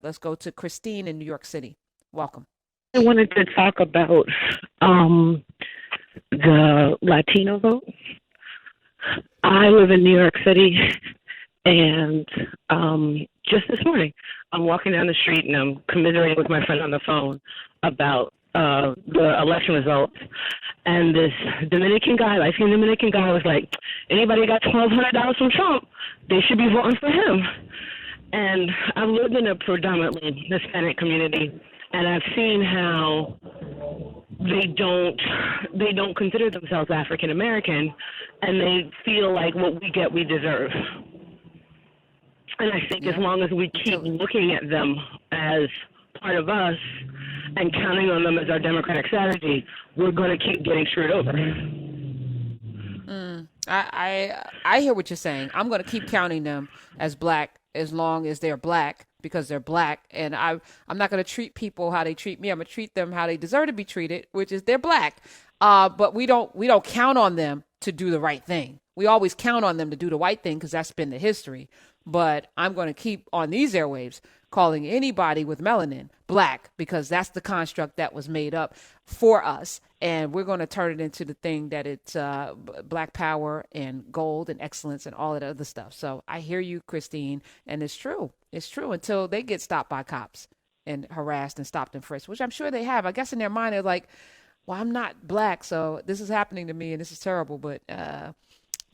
Let's go to Christine in New York City. Welcome. I wanted to talk about the Latino vote. I live in New York City, and just this morning, I'm walking down the street and I'm commiserating with my friend on the phone about the election results. And this Dominican guy, light-skinned Dominican guy, was like, anybody got $1,200 from Trump, they should be voting for him. And I've lived in a predominantly Hispanic community, and I've seen how they don't consider themselves African American, and they feel like what we get we deserve. And I think as Yeah. long as we keep looking at them as part of us and counting on them as our democratic strategy, we're going to keep getting screwed over. I hear what you're saying. I'm going to keep counting them as black as long as they're black because they're black, and I'm not going to treat people how they treat me. I'm going to treat them how they deserve to be treated, which is they're black. But we don't count on them to do the right thing. We always count on them to do the right thing because that's been the history. But I'm going to keep on these airwaves calling anybody with melanin black because that's the construct that was made up for us. And we're going to turn it into the thing that it's black power and gold and excellence and all that other stuff. So I hear you, Christine. And it's true. It's true until they get stopped by cops and harassed and stopped and frisked, which I'm sure they have. I guess in their mind, they're like, well, I'm not black, so this is happening to me and this is terrible. But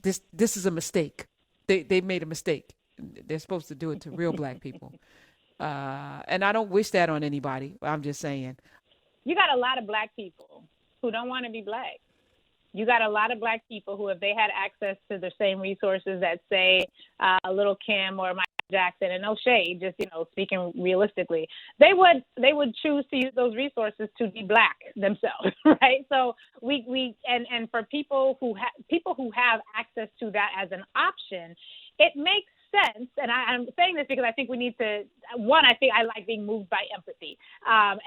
this is a mistake. They made a mistake. They're supposed to do it to real black people. And I don't wish that on anybody. I'm just saying. You got a lot of black people who don't want to be black. You got a lot of black people who, if they had access to the same resources that, say, Little Kim or Michael Jackson, and no shade, just, speaking realistically, they would choose to use those resources to be black themselves, right? So and for people who have access to that as an option, it makes sense, and I'm saying this because I think we need to. One, I think I like being moved by empathy as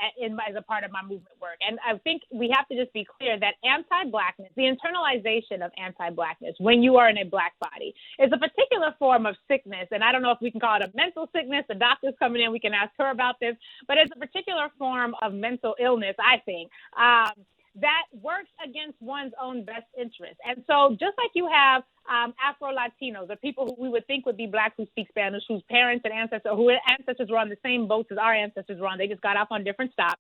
a part of my movement work, and I think we have to just be clear that anti-blackness, the internalization of anti-blackness, when you are in a black body, is a particular form of sickness, and I don't know if we can call it a mental sickness. The doctor's coming in; we can ask her about this, but it's a particular form of mental illness, I think. That works against one's own best interest. And so just like you have Afro-Latinos, or people who we would think would be black who speak Spanish, whose parents and ancestors were on the same boats as our ancestors were on, they just got off on different stops.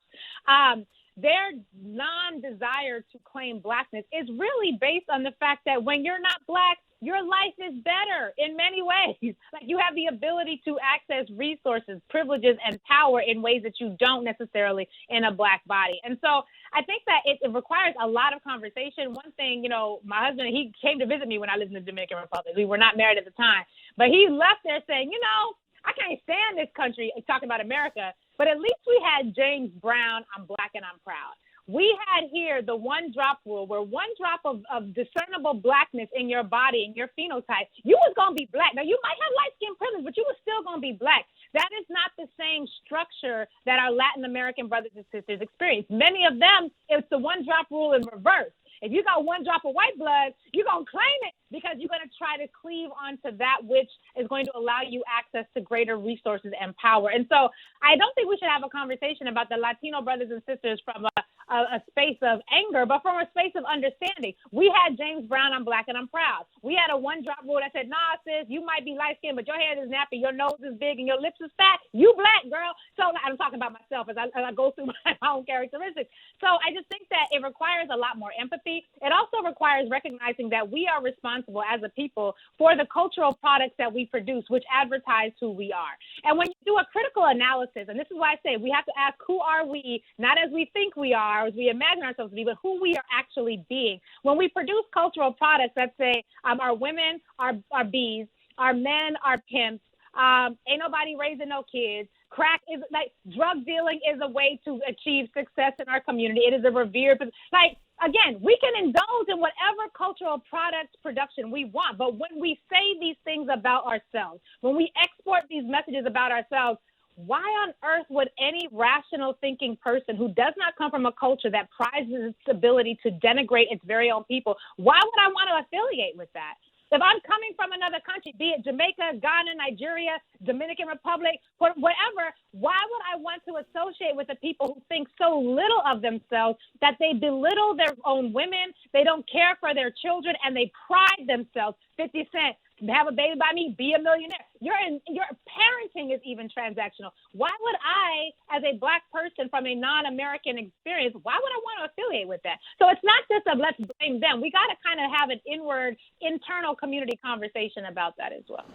Their non-desire to claim blackness is really based on the fact that when you're not black, your life is better in many ways. Like, you have the ability to access resources, privileges, and power in ways that you don't necessarily in a black body. And so I think that it requires a lot of conversation. One thing, my husband, he came to visit me when I lived in the Dominican Republic. We were not married at the time, but he left there saying, I can't stand this country, talking about America, but at least we had James Brown, I'm black and I'm proud. We had here the one drop rule, where one drop of discernible blackness in your body, in your phenotype, you was going to be black. Now, you might have light skin privilege, but you was still going to be black. That is not the same structure that our Latin American brothers and sisters experience. Many of them, it's the one drop rule in reverse. If you got one drop of white blood, you're going to claim it because you're going to try to cleave onto that which is going to allow you access to greater resources and power. And so I don't think we should have a conversation about the Latino brothers and sisters from a space of anger, but from a space of understanding. We had James Brown, I'm black and I'm proud. We had a one drop rule that said, nah, sis, you might be light skinned, but your head is nappy, your nose is big, and your lips is fat. You black, girl. So I'm talking about myself as I go through my own characteristics. So I just think that it requires a lot more empathy. It also requires recognizing that we are responsible as a people for the cultural products that we produce, which advertise who we are. And when you do a critical analysis, and this is why I say we have to ask, who are we, not as we think we are, as we imagine ourselves to be, but who we are actually being. When we produce cultural products that say our women are bees, our men are pimps, ain't nobody raising no kids, crack is like, drug dealing is a way to achieve success in our community. It is a revered, again, we can indulge in whatever cultural product production we want, but when we say these things about ourselves, when we export these messages about ourselves, why on earth would any rational thinking person who does not come from a culture that prizes its ability to denigrate its very own people, why would I want to affiliate with that? If I'm coming from another country, be it Jamaica, Ghana, Nigeria, Dominican Republic, whatever, why would I want to associate with the people who think so little of themselves that they belittle their own women, they don't care for their children, and they pride themselves? 50 Cent, have a baby by me, be a millionaire. Your parenting is even transactional. Why would I, as a Black person from a non-American experience, why would I want to affiliate with that? So it's not just a let's blame them. We got to kind of have an internal community conversation about that as well.